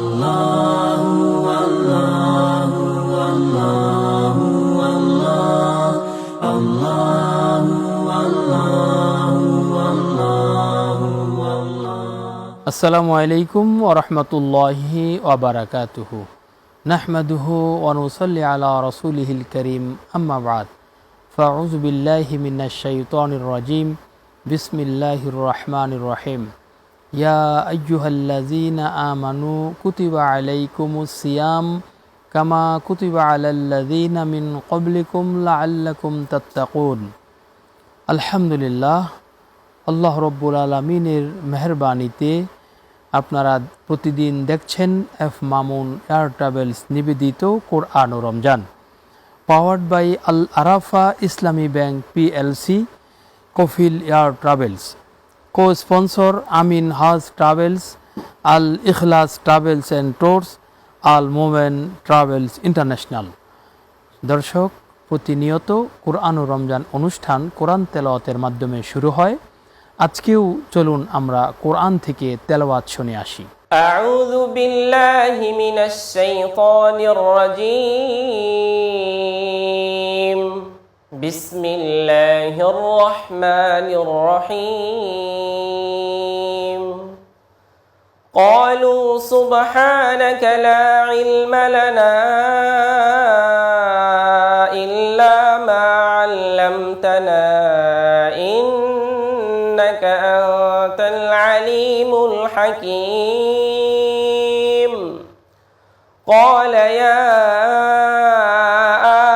আল্লাহু আল্লাহু আল্লাহু আল্লাহ আল্লাহু আল্লাহু আল্লাহু আল্লাহ। আসসালামু আলাইকুম ওয়া রাহমাতুল্লাহি ওয়া বারাকাতুহু। নাহমাদুহু ওয়া নুসাল্লি আলা রাসূলিহিল কারীম, আম্মা বা'দ। ফাআউযু বিল্লাহি মিনাশ শাইতানির রাজীম। বিসমিল্লাহির রাহমানির রহিম। ইয়া আইয়ুহাল্লাযীনা আমানু কুতিবা আলাইকুমুস সিয়াম কামা কুতিবা আলাল্লাযীনা মিন ক্বাবলিকুম লাআল্লাকুম তাত্তাকুন। আলহামদুলিল্লাহ, আল্লাহ রব্বুল আলমিনের মেহরবানিতে আপনারা প্রতিদিন দেখছেন এফ মামুন এয়ার ট্রাভেলস নিবেদিত কোরআন ও Ramzan, powered by Al Arafah Islami bank PLC, Kafil air travels, co sponsor Amin Hajj travels, Al Ikhlas travels and tours, Al Momen travels international. দর্শক, প্রতিনিয়ত কোরআন ও রমজান অনুষ্ঠান কোরআন তেলাওয়াতের মাধ্যমে শুরু হয়। আজকেও চলুন আমরা কোরআন থেকে তেলাওয়াত শুনে আসি। আউযু বিল্লাহি মিনাশ শাইতানির রাজীম। বিসমিল্লাহির রহমানির রহিম। ক্বালু সুবহানাকা লা ইলমা লানা ইল্লা মা আল্লামতানা ইন্নাকা আনতাল আলিমুল হাকীম। ক্বালা ইয়া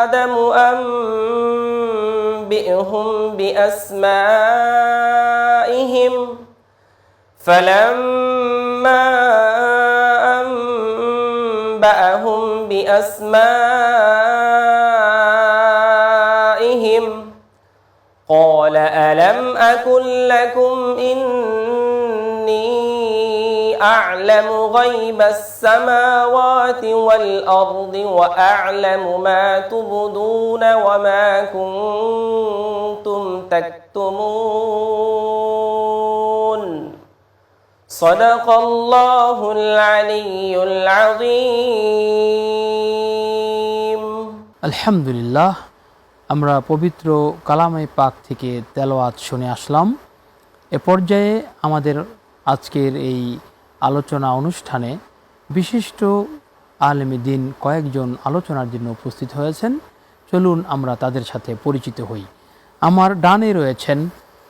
আদামু আনবি'হুম বিআসমাইহিম ফালাম্মা আনবা'হুম বিআসমাইহিম قال ألم أقل لكم إني أعلم غيب السماوات والأرض وأعلم ما تبدون وما كنتم تكتمون صدق الله العلي العظيم। আলহামদুলিল্লাহ, আমরা পবিত্র কালামে পাক থেকে তেলাওয়াত শুনে আসলাম। এ পর্যায়ে আমাদের আজকের এই আলোচনা অনুষ্ঠানে বিশিষ্ট আলেমে দ্বীন কয়েকজন আলোচনার জন্য উপস্থিত হয়েছেন। চলুন আমরা তাদের সাথে পরিচিত হই। আমার ডানে রয়েছেন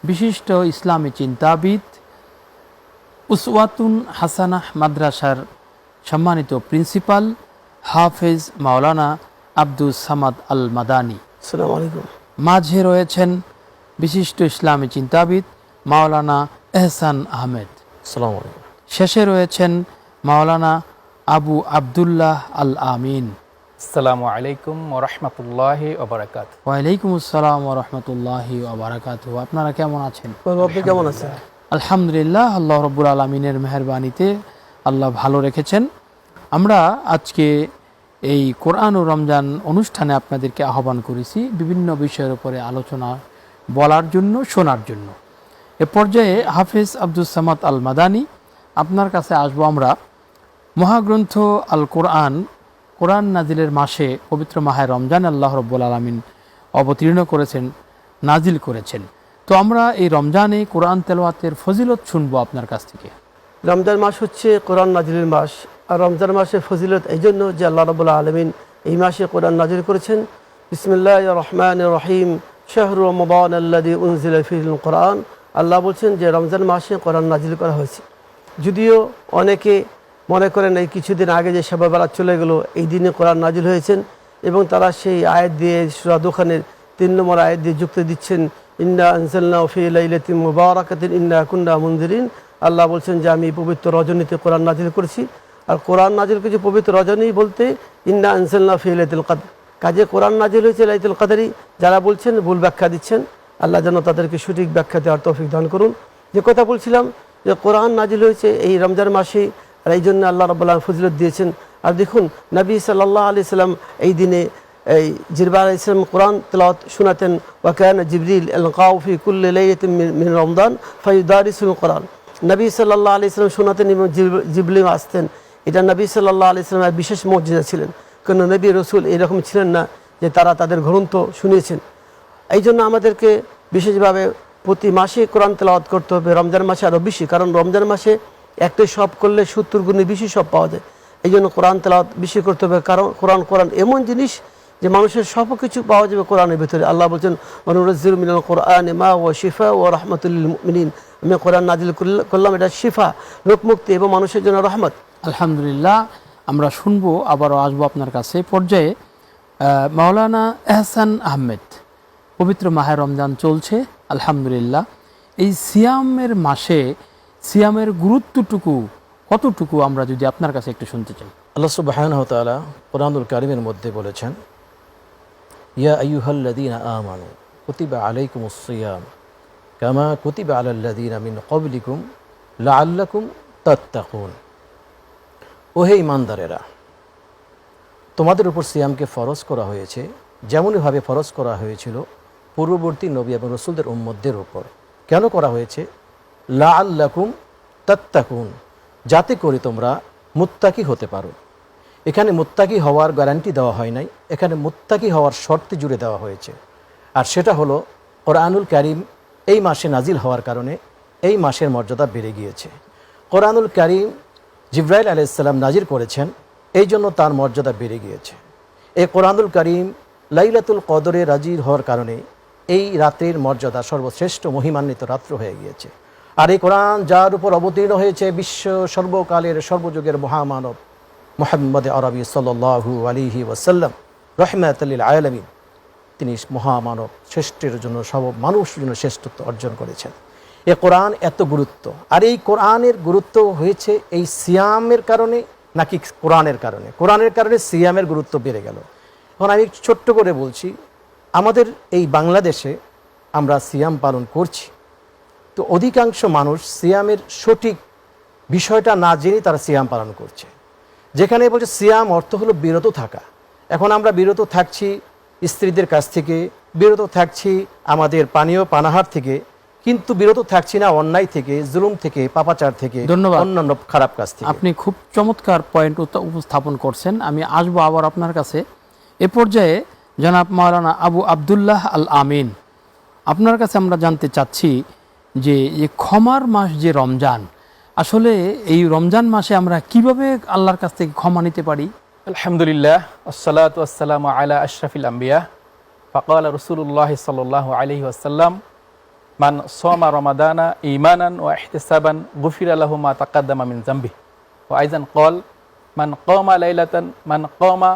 বিশিষ্ট ইসলামী চিন্তাবিদ, উসওয়াতুন হাসানাহ মাদ্রাসার সম্মানিত প্রিন্সিপাল হাফেজ মাওলানা আব্দুস সামাদ আল মাদানী। আসসালামু আলাইকুম। মাঝে রয়েছেন বিশিষ্ট ইসলামী চিন্তাবিদ মাওলানা এহসান আহমেদ। আসসালামু আলাইকুম। শেষে রয়েছেন মাওলানা আবু আবদুল্লাহ আল আমিন। আসসালামু আলাইকুম ওয়া রাহমাতুল্লাহি ওয়া বারাকাতুহু। ওয়ালাইকুম আসসালাম ওয়া রাহমাতুল্লাহি ওয়া বারাকাতুহু। আপনারা কেমন আছেন? আপনি কেমন আছেন? আলহামদুলিল্লাহ, আল্লাহ রব্বুল আলমিনের মেহেরবানিতে আল্লাহ ভালো রেখেছেন। আমরা আজকে এই কোরআন ও রমজান অনুষ্ঠানে আপনাদেরকে আহ্বান করেছি বিভিন্ন বিষয়ের উপরে আলোচনা বলার জন্য, শোনার জন্য। এ পর্যায়ে হাফেজ আব্দুস সামাদ আল মাদানী, আপনার কাছে আসবো আমরা। মহাগ্রন্থ আল কোরআন, কোরআন নাজিলের মাসে পবিত্র মাহে রমজান আল্লাহ রব্বুল আলমিন অবতীর্ণ করেছেন, নাজিল করেছেন। তো আমরা এই রমজানে কোরআন তেলাওয়াতের ফজিলত শুনবো আপনার কাছ থেকে। রমজান মাস হচ্ছে কোরআন নাজিলের মাস। আর রমজান মাসের ফজিলত এই জন্য যে আল্লাহ রাব্বুল আলামিন এই মাসে কোরআন নাজিল করেছেন। বিসমিল্লাহির রহমানির রহিম। শাহরু রমাদান আল্লাযী উনজিলা ফীহিল কোরআন। আল্লাহ বলছেন যে রমজান মাসে কোরআন নাজিল করা হয়েছে। যদিও অনেকে মনে করেন এই কিছুদিন আগে যে শবে বরাত চলে গেল, এই দিনে কোরআন নাজিল হয়েছেন, এবং তারা সেই আয়াত দিয়ে সূরা দুখানের 3 নম্বর আয়াত দিয়ে যুক্তি দিচ্ছেন, ইন্না আনজালনাহু ফী লাইলাতিন মুবারাকাতিন ইন্না কুন্না মুনজিরিন। আল্লাহ বলছেন যে আমি পবিত্র রজনীতে কোরআন নাজিল করেছি। আর কোরআন নাজিল করেছি পবিত্র রজনী বলতে ইন্না আনজালনাহু ফী লাইলাতুল কদর, কাজে কোরআন নাজিল হয়েছে লাইলাতুল কদরই। যারা বলছেন ভুল ব্যাখ্যা দিচ্ছেন, আল্লাহ যেন তাদেরকে সঠিক ব্যাখ্যা দেওয়ার তৌফিক দান করুন। যে কথা বলছিলাম যে কোরআন নাজিল হয়েছে এই রমজান মাসে, আর এই জন্য আল্লাহ রাব্বুল আলামিন ফজিলত দিয়েছেন। আর দেখুন নবী সাল্লাল্লাহু আলাইহি সাল্লাম এই দিনে এই জিবরিল আলাইহিস সালাম কোরআন তেলাওয়াত শোনাতেন। ওয়া কানা জিবরিল আলকাউ ফি কুল্লি লাইলাতিন মিন রমজান ফায়ুদারিসুল কোরআন। নবী সাল্লাল্লাহু আলাইহি সাল্লাম শোনাতেন এবং জিবরিল আসতেন এটা নবী সাল্লাল্লাহু আলাইহি সাল্লামের বিশেষ মর্যাদা ছিলেন। কোনো নবী রসুল এরকম ছিলেন না যে তারা তাদের গ্রন্থ শুনিয়েছেন। এই জন্য আমাদেরকে বিশেষভাবে প্রতি মাসে কোরআন তেলাওয়াত করতে হবে, রমজান মাসে আরও বেশি, কারণ রমজান মাসে একটাই সব করলে 70 গুণে বেশি সব পাওয়া যায়। এই জন্য কোরআন তেলাওয়াত বেশি করতে হবে, কারণ কোরআন এমন জিনিস যে মানুষের সব কিছু পাওয়া যাবে কোরআনের ভিতরে। আল্লাহ বলছেন ওয়ানুনাজ্জিলু মিনাল কোরআনি মা হুয়া শিফা ওয়া রাহমাতুল লিল মুমিনিন, আমি কোরআন নাজিল করলাম, এটা শিফা, রোগমুক্তি এবং মানুষের জন্য রহমত। আলহামদুলিল্লাহ, আমরা শুনবো, আবারও আসবো আপনার কাছে। পর্যায়ে মাওলানা এহসান আহমেদ, পবিত্র মাহে রমজান চলছে আলহামদুলিল্লাহ, এই সিয়ামের মাসে সিয়ামের গুরুত্বটুকু কতটুকু আমরা যদি আপনার কাছে একটু শুনতে চাই। আল্লাহ সুবহানাহু ওয়া তাআলা কুরআনুল কারীমের মধ্যে বলেছেন, ইয়া আইয়ুহাল্লাযীনা আমানু কুতিবা আলাইকুমুস সিয়াম কামা কুতিবা আলাল্লাযীনা মিন ক্বাবলিকুম লাআল্লাকুম তাত্তাকুন। ওহে ঈমানদারেরা, তোমাদের উপর সিয়ামকে ফরজ করা হয়েছে যেমনইভাবে ফরজ করা হয়েছিল পূর্ববর্তী নবী এবং রাসূলদের উম্মতদের উপর। কেন করা হয়েছে? লাআল্লাকুম তাত্তাকুন, যাতে করে তোমরা মুত্তাকি হতে পারো। এখানে মুত্তাকি হওয়ার গ্যারান্টি দেওয়া হয় নাই, এখানে মুত্তাকি হওয়ার শর্তে জুড়ে দেওয়া হয়েছে। আর সেটা হলো কোরআনুল কারীম এই মাসে নাজিল হওয়ার কারণে এই মাসের মর্যাদা বেড়ে গিয়েছে। কোরআনুল কারীম জিবরাইল আলাইহিস সালাম নাজিল করেছেন, এই জন্য তার মর্যাদা বেড়ে গিয়েছে। এই কোরআনুল কারীম লাইলাতুল কদরে নাজিল হওয়ার কারণে এই রাতের মর্যাদা সর্বশ্রেষ্ঠ মহিমান্বিত রাত্র হয়ে গিয়েছে। আর এই কোরআন যার উপর অবতীর্ণ হয়েছে বিশ্ব সর্বকালের সর্বযুগের মহামানব মুহাম্মদ আরবি সাল্লাল্লাহু আলাইহি ওয়াসাল্লাম রাহমাতুল লিল আলামিন, তিনি মহামানব, শ্রেষ্ঠের জন্য সব মানুষের জন্য শ্রেষ্ঠত্ব অর্জন করেছেন। এই কোরআন এত গুরুত্ব, আর এই কোরআনের গুরুত্ব হয়েছে এই সিয়ামের কারণে নাকি কোরআনের কারণে? কোরআনের কারণে সিয়ামের গুরুত্ব বেড়ে গেল। এখন আমি ছোট্ট করে বলছি, আমাদের এই বাংলাদেশে আমরা সিয়াম পালন করছি, তো অধিকাংশ মানুষ সিয়ামের সঠিক বিষয়টা না জেনে তারা সিয়াম পালন করছে। যেখানে বলছে সিয়াম অর্থ হলো বিরত থাকা। এখন আমরা বিরত থাকছি স্ত্রীদের কাছ থেকে, বিরত থাকছি আমাদের পানীয় পানাহার থেকে, কিন্তু বিরত থাকছি না অন্যায় থেকে, জুলুম থেকে, পাপাচার থেকে, অন্যান্য খারাপ কাজ থেকে। আপনি খুব চমৎকার পয়েন্ট উপস্থাপন করছেন। আমি আসবো আবার আপনার কাছে। এ পর্যায়ে জনাব মাওলানা আবু আবদুল্লাহ আল আমিন, আপনার কাছে আমরা জানতে চাচ্ছি যে ক্ষমার মাস যে রমজান, আসলে এই রমজান মাসে আমরা কিভাবে আল্লাহর কাছ থেকে ক্ষমা নিতে পারি? আলহামদুলিল্লাহ, আসসালাতু ওয়াসসালামু আলা আশরাফিল আম্বিয়া, ফাকালা রাসূলুল্লাহ সাল্লাল্লাহু আলাইহি ওয়াসাল্লাম, মান সামা রমাদানা ঈমানান ওয়া ইহতিসাবান গুফিরা লাহু মা তাকাদ্দামা মিন যামবিহি, ওয়া আইযান ক্বাল মান কামা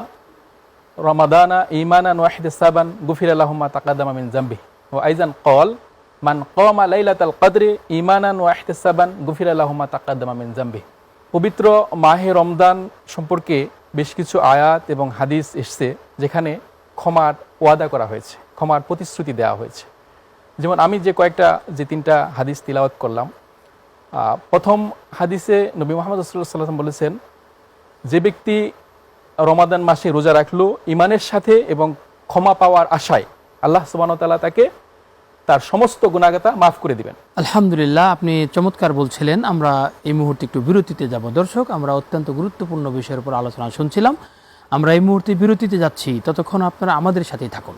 রমাদানা ঈমানান ওয়া ইহতিসাবান গুফিরা লাহু মা তাকাদ্দামা মিন যামবিহি, ওয়া আইযান ক্বাল মান কামা লাইলাতাল কদরি ঈমানান ওয়া ইহতিসাবান গুফিরা লাহু মা তাকাদ্দামা মিন যামবিহি। পবিত্র মাহে রমজান সম্পর্কে বেশ কিছু আয়াত এবং হাদিস এসেছে যেখানে ক্ষমার ওয়াদা করা হয়েছে, ক্ষমার প্রতিশ্রুতি দেওয়া হয়েছে। যেমন আমি যে তিনটা হাদিস তিলাওয়াত করলাম, প্রথম হাদিসে নবী মুহাম্মদ সাল্লাল্লাহু আলাইহি ওয়াসাল্লাম বলেছেন, যে ব্যক্তি রমাদান মাসে রোজা রাখলো ঈমানের সাথে এবং ক্ষমা পাওয়ার আশায়, আল্লাহ সুবহানাহু ওয়া তাআলা তাকে তার সমস্ত গুনাহগাতা মাফ করে দিবেন। আলহামদুলিল্লাহ, আপনি চমৎকার বলছিলেন। আমরা এই মুহূর্তে একটু বিরতিতে যাব। দর্শক, আমরা অত্যন্ত গুরুত্বপূর্ণ বিষয়ের উপর আলোচনা শুনছিলাম। আমরা এই মুহূর্তে বিরতিতে যাচ্ছি, ততক্ষণ আপনারা আমাদের সাথেই থাকুন।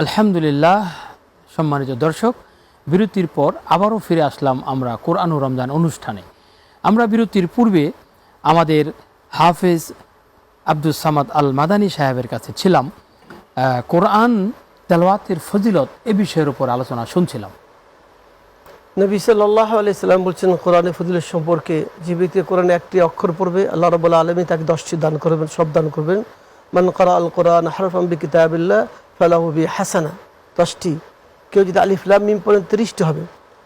আলহামদুলিল্লাহ, সম্মানিত দর্শক, বিরতির পর আবারও ফিরে আসলাম আমরা কোরআন ও রমজান অনুষ্ঠানে। আমরা বিরতির পূর্বে আমাদের হাফেজ আব্দুস সামাদ আল মাদানী সাহেবের কাছে ছিলাম, কোরআন তেলাওয়াতের ফজিলত এ বিষয়ের উপর আলোচনা শুনছিলাম। নবী সাল্লাল্লাহু আলাইহি সাল্লাম বলছেন কোরআনের ফজিলত সম্পর্কে, যে ব্যক্তি কোরআনে একটি অক্ষর পড়বে আল্লাহ রাব্বুল আলামিন তাকে 10টি দান করবেন, সব দান করবেন। মান ক্বারা আল কোরআন হারফান বিকিতাবিল্লাহ ফালাহু বিহাসানা, 10টি। কেউ যদি আলিফ লাম মিম পড়েন 30টি হবে।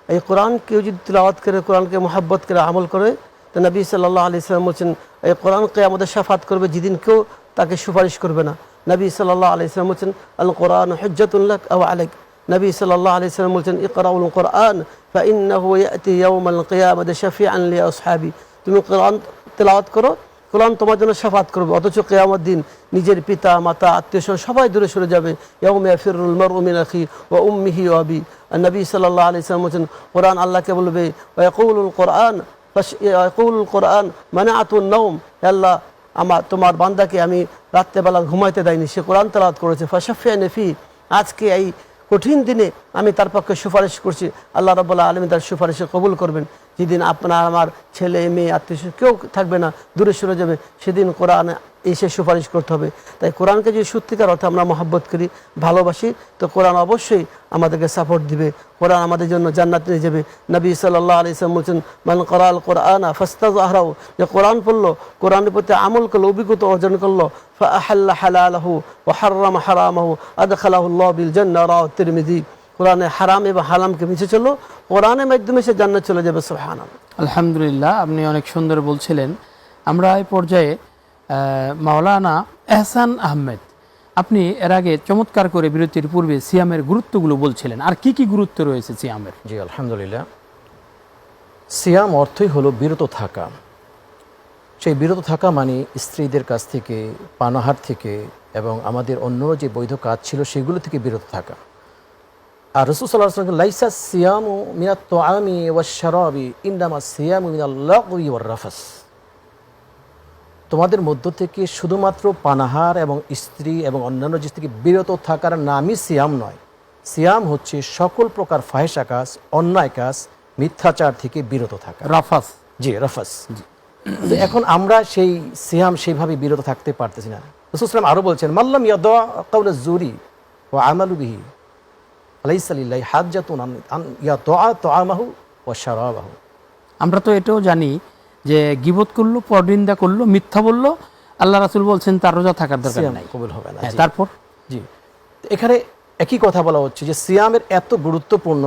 এই কোরআন কেউ যদি তিলাওয়াত করে, কোরআনকে মহব্বত করে আমল করে, তো নবী সাল্লাল্লাহু আলাইহি সাল্লাম বলছেন এই কোরআনকে আমাদের শাফাত করবে, যেদিন কেউ তাকে সুপারিশ করবে না। নবী সাল্লাল্লাহু আলাইহি সাল্লাম বলছেন আল কোরআন হুজ্জাতুন লাক আও আলাইক। নবী সাল্লাল্লাহু আলাইহি সাল্লাম বলছেন ইকরাউল কোরআন ফাইন্নাহু ইয়াতি ইয়াউমাল কিয়ামাতি শাফিআন লিআসহাবি। তুমি কোরআন তেলাওয়াত করো, কোরআন তোমার জন্য শাফাত করবে, অথচ কিয়ামত দিন নিজের পিতা মাতা আত্মীয় স্বজন সবাই দূরে সরে যাবে। ইয়াউমা ইয়াফিরুল মারউ মিন আখি ওয়া উম্মিহি ওয়া আবি। আর নবী সাল্লাল্লাহু আলাইহি ওয়াসাল্লাম বলেছেন, কোরআন আল্লাহকে বলবে, ওয়া ইয়াকুলুল কোরআন মানাআতুন নাওম, আল্লাহ তোমার বান্দাকে আমি রাত্রেবেলা ঘুমাইতে দেয়নি, সে কোরআন তেলাওয়াত করেছে। ফাশাফিআনি ফি, আজকে এই কঠিন দিনে আমি তার পক্ষে সুপারিশ করছি, আল্লাহ রাব্বুল আলামিন তার সুপারিশে কবুল করবেন। যেদিন আপনার আমার ছেলে মেয়ে আত্মীয় কেউ থাকবে না, দূরে সরে যাবে, সেদিন কোরআন এসে সুপারিশ করতে হবে। তাই কোরআনকে যদি সত্যিকার অর্থে আমরা মহব্বত করি, ভালোবাসি, তো কোরআন অবশ্যই আমাদেরকে সাপোর্ট দিবে, কোরআন আমাদের জন্য জান্নাত নিয়ে যাবে। নবী সাল্লাল্লাহু আলাইহি ওয়াসাল্লাম বলছেন, মান ক্বারাআল কোরআনা ফাস্তাযহারাহু, যে কোরআন পড়লো, কোরআনের প্রতি আমল করলো, অভিজ্ঞতা অর্জন করলো, ফাআহাল্লা হালালাহু ওয়া হাররামা হারামাহু আদখালাহুল্লাহু বিল জান্নাহ, রাওয়াহু তিরমিজি। কোরআনে হারাম এবং হালামকে মিছে চললো, কোরআনের মাধ্যমে সে জান্নাত চলে যাবে। সুবহানাল্লাহ। আলহামদুলিল্লাহ, আপনি অনেক সুন্দর বলছিলেন। আমরা এই পর্যায়ে মাওলানা এহসান আহমেদ, আপনি এর আগে চমৎকার করে বিরতির পূর্বে সিয়ামের গুরুত্বগুলো বলছিলেন, আর কি কি গুরুত্ব রয়েছে সিয়ামের? জি আলহামদুলিল্লাহ, সিয়াম অর্থই হলো বিরত থাকা। সেই বিরত থাকা মানে স্ত্রীদের কাছ থেকে, পানাহার থেকে এবং আমাদের অন্য যে বৈধ কাজ ছিল সেগুলো থেকে বিরত থাকা। আর রাসূল সাল্লাল্লাহু আলাইহি ওয়াসাল্লাম, লাইসা সিয়ামু মিনাত তুআমি ওয়াশ শারাবি ইন্নামা সিয়ামু মিনাল লাগwi ওয়ার রাফাস, তোমাদের মধ্য থেকে শুধুমাত্র পানাহার এবং স্ত্রী এবং অন্যান্য জিনিস থেকে বিরত থাকার নামই সিয়াম নয়। সিয়াম হচ্ছে সকল প্রকার ফাহিশা কাজ, অন্যায় কাজ, মিথ্যাচার থেকে বিরত থাকা, রাফাস। জি রাফাস। তো এখন আমরা সেই সিয়াম সেইভাবে বিরত থাকতে পারতেছি না। রাসূল সাল্লাল্লাহু আলাইহি ওয়াসাল্লাম আরও বলছেন, মাল্লাম ইয়াদা কাওলা যুরি ওয়া আমালু বিহি লাইসা লিল্লাহি হাজ্জাতুন আন ইয়াদা তুআমাহু ওয়া শারাবাহু। আমরা তো এটাও জানি যে গীবত করলো, পরনিন্দা করলো, মিথ্যা বললো, আল্লাহ রাসূল বলছেন তার রোজা থাকার দরকার নাই, কবুল হবে না। তারপর জি, এখানে একই কথা বলা হচ্ছে যে সিয়ামের এত গুরুত্বপূর্ণ,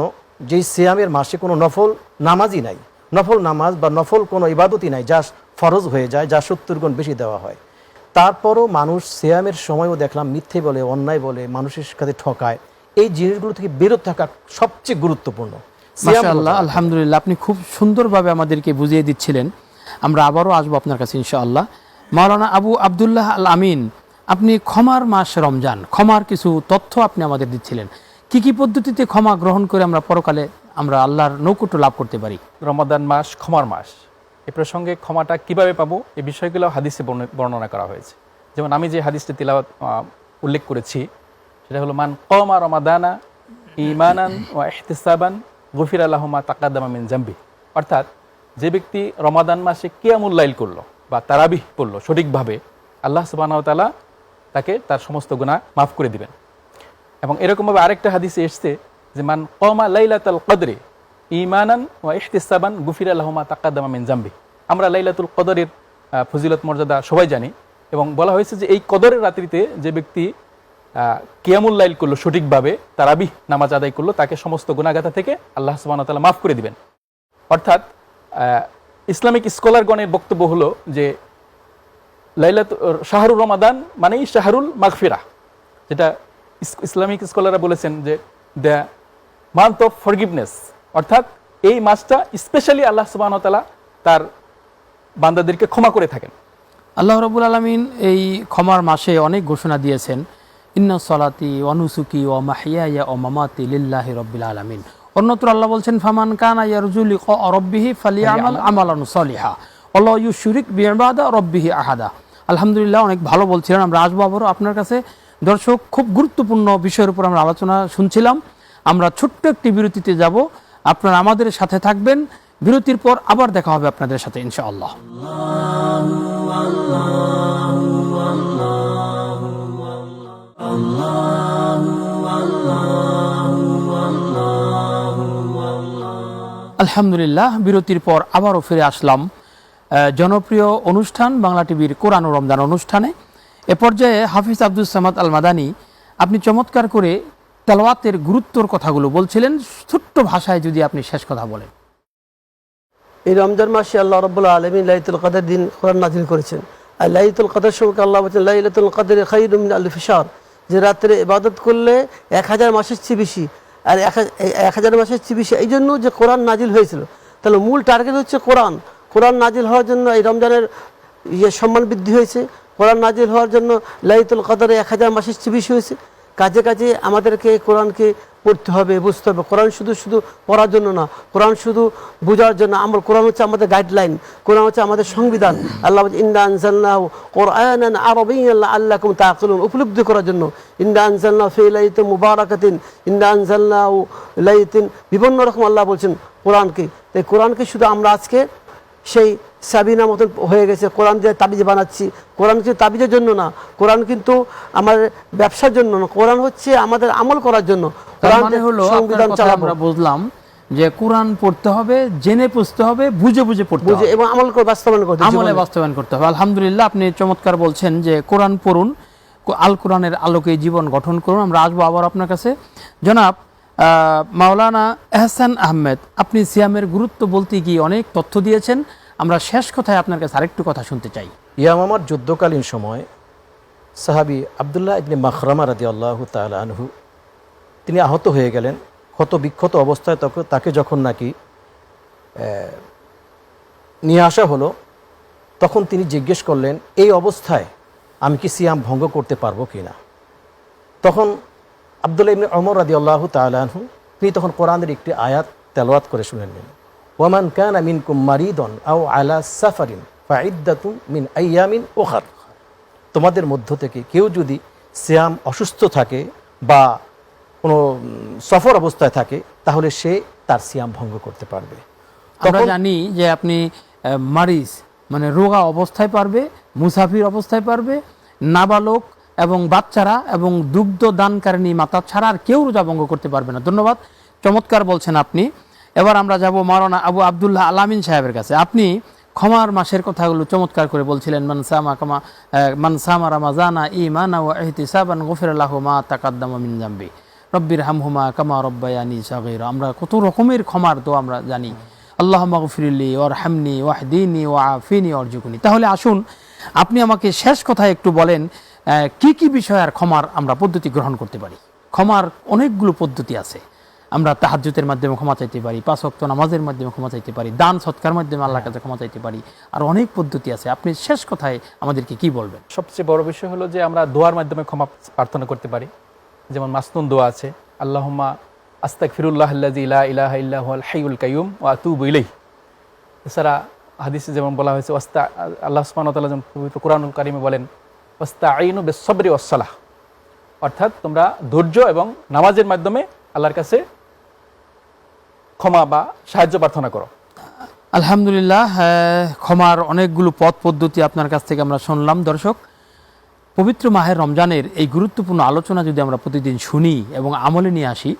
যেই সিয়ামের মাসে কোনো নফল নামাজই নাই, নফল নামাজ বা নফল কোনো ইবাদতই নাই যা ফরজ হয়ে যায়, যা 70 গুণ বেশি দেওয়া হয়। তারপরও মানুষ সিয়ামের সময়ও দেখলাম মিথ্যে বলে, অন্যায় বলে, মানুষের কাছে ঠকায়। এই জিনিসগুলো থেকে বিরত থাকা সবচেয়ে গুরুত্বপূর্ণ। মাশাআল্লাহ, আলহামদুলিল্লাহ, আপনি খুব সুন্দরভাবে আমাদেরকে বুঝিয়ে দিচ্ছিলেন। আমরা আবারও আসবো আপনার কাছে ইনশাআল্লাহ। মাওলানা আবু আবদুল্লাহ আল আমিন, আপনি ক্ষমার মাস রমজান, ক্ষমার কিছু তথ্য আপনি আমাদের দিচ্ছিলেন। কি কি পদ্ধতিতে ক্ষমা গ্রহণ করে আমরা পরকালে আমরা আল্লাহর নৈকট্য লাভ করতে পারি? রমাদান মাস ক্ষমার মাস, এ প্রসঙ্গে ক্ষমাটা কিভাবে পাবো এই বিষয়গুলো হাদিসে বর্ণনা করা হয়েছে। যেমন আমি যে হাদিসটি তিলাওয়াত উল্লেখ করেছি সেটা হলো, মান কমা রমাদানা ঈমানান ওয়া ইহতিসাবান গুফিরা লাহু মা তাকাদ্দামা মিন জামবি। অর্থাৎ যে ব্যক্তি রমাদান মাসে কিয়ামুল লাইল করলো বা তারাবিহ পড়লো সঠিকভাবে, আল্লাহ সুবহানাহু ওয়া তাআলা তাকে তার সমস্ত গুনাহ মাফ করে দিবেন। এবং এরকমভাবে আরেকটা হাদিসে এসছে যে, মান কমা লাইলাতুল কদরি ঈমানান ওয়া ইহতিসাবান গুফিরা লাহু মা তাকাদ্দামা মিন জামবি। আমরা লাইলাতুল কদরের ফজিলত মর্যাদা সবাই জানি, এবং বলা হয়েছে যে এই কদরের রাত্রিতে যে ব্যক্তি কিয়ামুল লাইল করলো সঠিকভাবে, তারাবিহ নামাজ আদায় করলো, তাকে সমস্ত গুনাহগাথা থেকে আল্লাহ সুবহানাহু ওয়া তাআলা মাফ করে দিবেন। অর্থাৎ ইসলামিক স্কলারগণের বক্তব্য হলো যে শাহরুর রমাদান মানেই শাহরুল মাগফিরা, যেটা ইসলামিক স্কলাররা বলেছেন যে দ্য মান্থ অফ ফরগিভনেস। অর্থাৎ এই মাসটা স্পেশালি আল্লাহ সুবহানাহু ওয়া তাআলা তার বান্দাদেরকে ক্ষমা করে থাকেন। আল্লাহ রাব্বুল আলামিন এই ক্ষমার মাসে অনেক ঘোষণা দিয়েছেন, ইন্না সলাতি ওয়া নুসুকি ওয়া মাহইয়ায়া ওয়া মামাতি লিল্লাহি রাব্বিল আলামিন। অন্যত্র আল্লাহ বলছেন, ফামান কানা ইয়ারজু লিকা রাব্বিহি ফালিয়ামাল আমালান সলিহা ওয়া লা ইউশরিক বিইবাদা রাব্বিহি আহাদা। আলহামদুলিল্লাহ, অনেক ভালো বলছিলেন। আমরা আসবো আবারও আপনার কাছে। দর্শক, খুব গুরুত্বপূর্ণ বিষয়ের উপর আমরা আলোচনা শুনছিলাম। আমরা ছোট্ট একটি বিরতিতে যাব, আপনারা আমাদের সাথে থাকবেন। বিরতির পর আবার দেখা হবে আপনাদের সাথে ইনশাআল্লাহ। আলহামদুলিল্লাহ, বিরতির পর আবারও ফিরে আসলাম জনপ্রিয় অনুষ্ঠান বাংলা টিভির কোরআন ও রমজান অনুষ্ঠানে। এ পর্যায়ে হাফিজ আব্দুস সামাদ আল মাদানী, আপনি চমৎকার করে তেলাওয়াতের গুরুত্বর কথাগুলো বলছিলেন। ছোট্ট ভাষায় যদি আপনি শেষ কথা বলেন। এই রমজান মাসে আল্লাহ রাব্বুল আলামিন লাইলাতুল কদর দিন কোরআন নাযিল করেছেন। আর লাইলাতুল কদর সম্পর্কে আল্লাহ বলেছেন, লাইলাতুল কদরি খায়রুম মিন আলফি শাহর, যে রাত্রে ইবাদত করলে 1000 মাসের চেয়ে বেশি। আর 1000 মাসের চেয়ে বেশি এই জন্য যে কোরআন নাজিল হয়েছিল। তাহলে মূল টার্গেট হচ্ছে কোরআন। কোরআন নাজিল হওয়ার জন্য এই রমজানের সম্মান বৃদ্ধি হয়েছে, কোরআন নাজিল হওয়ার জন্য লাইলাতুল কদরে 1000 মাসের চেয়ে বেশি হয়েছে। কাজে কাজে আমাদেরকে কোরআনকে পড়তে হবে, বুঝতে হবে। কোরআন শুধু শুধু পড়ার জন্য না, কোরআন শুধু বোঝার জন্য। কোরআন হচ্ছে আমাদের গাইডলাইন, কোরআন হচ্ছে আমাদের সংবিধান। আল্লাহ ইন্না আনজালনাহু কুরআনান আরাবিয়্যান লাআল্লাকুম তাআকিলুন, উপলব্ধি করার জন্য। ইন্না আনজালনাহু ফি লাইলাতিন মুবারাকাতিন, ইন্না আনজালনাহু লাইলাতিন, বিভিন্ন রকম আল্লাহ বলছেন কোরআনকে। তাই কোরআনকে শুধু আমরা আজকে সেই সাবিনা মতন হয়ে গেছে, কোরআন দিয়ে তাবিজ বানাচ্ছি। কোরআন কিন্তু তাবিজের জন্য না, কোরআন কিন্তু আমার ব্যবসার জন্য না, কোরআন হচ্ছে আমাদের আমল করার জন্য। তার মানে হলো আপনার কথা আমরা বুঝলাম যে কোরআন পড়তে হবে, জেনে বুঝতে হবে, বুঝে বুঝে পড়তে হবে এবং আমল করে বাস্তবায়ন করতে হবে, আমলে বাস্তবায়ন করতে হবে। আলহামদুলিল্লাহ, আপনি চমৎকার বলছেন যে কোরআন পড়ুন, আল কোরআনের আলোকে জীবন গঠন করুন। আমরা আসবো আবার আপনার কাছে। জনাব মাওলানা এহসান আহমেদ, আপনি সিয়ামের গুরুত্ব বলতে গিয়ে অনেক তথ্য দিয়েছেন। আমরা শেষ কথায় আপনার কাছে আরেকটু কথা শুনতে চাই। ইয়ামামার যুদ্ধকালীন সময় সাহাবী আব্দুল্লাহ ইবনে মাখরামা রাদিয়াল্লাহু তাআলা আনহু তিনি আহত হয়ে গেলেন। ক্ষত বিক্ষত অবস্থায় তাকে যখন নাকি নিয়ে আসা হলো, তখন তিনি জিজ্ঞেস করলেন, এই অবস্থায় আমি কি সিয়াম ভঙ্গ করতে পারবো কি না? তখন আব্দুল্লাহ ইবনে ওমর রাদিয়াল্লাহু তাআলা আনহু তিনি তখন কোরআনের একটি আয়াত তেলাওয়াত করে শুনালেন, ওয়ামান কানা মিনকুম মারিদন আও আলা সাফারিন ফাইদ্দাতুম মিন আইয়ামিন উখার। তোমাদের মধ্য থেকে কেউ যদি সিয়াম অসুস্থ থাকে বা কোনো সফর অবস্থায় থাকে, তাহলে সে তার সিয়াম ভঙ্গ করতে পারবে। আমরা জানি যে আপনি মারিজ মানে রোগা অবস্থায় পারবে, মুসাফির অবস্থায় পারবে, নাবালক এবং বাচ্চারা এবং দুগ্ধ দানকারিণী মাতা ছাড়া আর কেউ রোজা ভঙ্গ করতে পারবে না। ধন্যবাদ, চমৎকার বলছেন আপনি। এবার আমরা যাব মাওলানা আবু আব্দুল্লাহ আলামিন সাহেবের কাছে। আপনি ক্ষমার মাসের কথাগুলো চমৎকার করে বলছিলেন। মান সামা রামাযানা ঈমানান ওয়া ইহতিসাবান গুফিরা লাহু মা তাকাদ্দামা মিন যামবি রব্বির হামহুমা কামা রব্বায়ানি সাগীরা। আমরা কত রকমের ক্ষমার দোয়া আমরা জানি, আল্লাহুম্মা গফিরলি ওয়ারহামনি ওয়াহদিনি ওয়াআফিনি ওয়ারজুকনি। তাহলে আসুন আপনি আমাকে শেষ কথায় একটু বলেন, কি কি বিষয়ের ক্ষমার আমরা পদ্ধতি গ্রহণ করতে পারি? ক্ষমার অনেকগুলো পদ্ধতি আছে। আমরা তাহাজ্জুদের মাধ্যমে ক্ষমা চাইতে পারি, 5 ওয়াক্ত নামাজের মাধ্যমে ক্ষমা চাইতে পারি, দান সৎকার মাধ্যমে আল্লাহর কাছে ক্ষমা চাইতে পারি, আর অনেক পদ্ধতি আছে। আপনি শেষ কথায় আমাদেরকে কি বলবেন? সবচেয়ে বড় বিষয় হলো যে আমরা দোয়ার মাধ্যমে ক্ষমা প্রার্থনা করতে পারি। যেমন মাসনুন দোয়া আছে, আল্লাহুম্মা আস্তাগফিরুল্লাহাল্লাযী লা ইলাহা ইল্লা হুয়াল হাইয়ুল কাইয়ুম ওয়া আতুবু ইলাইহি। এছাড়া হাদিসে যেমন বলা হয়েছে, আল্লাহ সুবহানাহু ওয়া তাআলা যেমন পবিত্র কোরআনুল কারিমে বলেন, ওয়াস্তাঈনু বিস-সাবরি ওয়াস-সালাহ, অর্থাৎ তোমরা ধৈর্য এবং নামাজের মাধ্যমে আল্লাহর কাছে ক্ষমা বা সাহায্য প্রার্থনা করো। আলহামদুলিল্লাহ, ক্ষমার অনেকগুলো পথ পদ্ধতি আপনার কাছ থেকে আমরা শুনলাম। দর্শক, পবিত্র মাহের রমজানের এই গুরুত্বপূর্ণ আলোচনা যদি আমরা প্রতিদিন শুনি এবং আমলে নিয়ে আসি,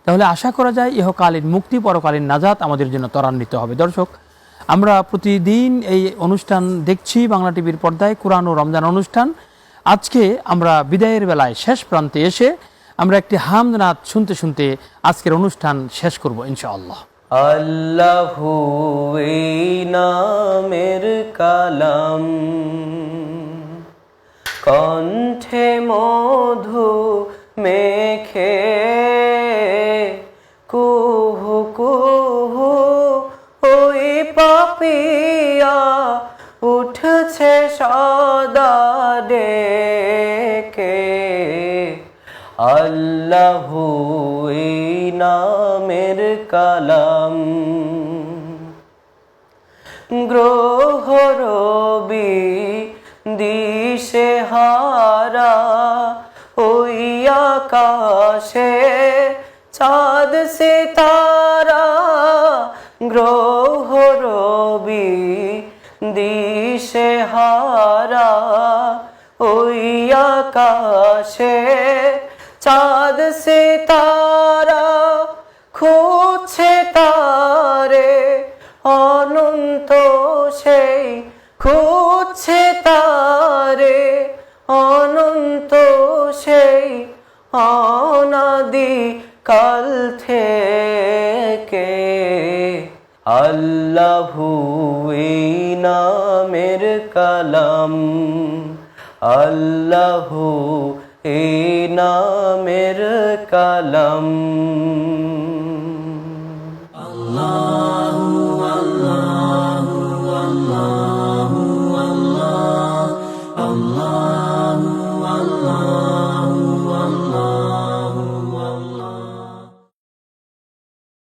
তাহলে আশা করা যায় ইহকালীন মুক্তি, পরকালীন নাজাত আমাদের জন্য ত্বরান্বিত হবে। দর্শক, আমরা প্রতিদিন এই অনুষ্ঠান দেখছি বাংলা টিভির পর্দায়, কোরআন ও রমজান অনুষ্ঠান। আজকে আমরা বিদায়ের বেলায় শেষ প্রান্তে এসে আমরা একটি হামদ নাত শুনতে শুনতে আজকের অনুষ্ঠান শেষ করব ইনশাআল্লাহ। আল্লাহু এই নামের কালাম, কণ্ঠে মধু মেখে কুহু কুহু ওই পাপিয়া উঠছে সদা ডেকে। আল্লাহু এই নামের কালাম, গ্রহ রবি দিশে হারা ওই আকাশে চাঁদ সিতারা। গ্রহ রবি দিশে হারা ওই আকাশে চাঁদ সিতারা। খুঁজছে তারে অনন্ত সেই, খুঁজছে তারে অনন্ত সেই, অনাদি কাল থেকে। আল্লাহু এই নামের কালাম, আল্লাহু এই নামের কালাম।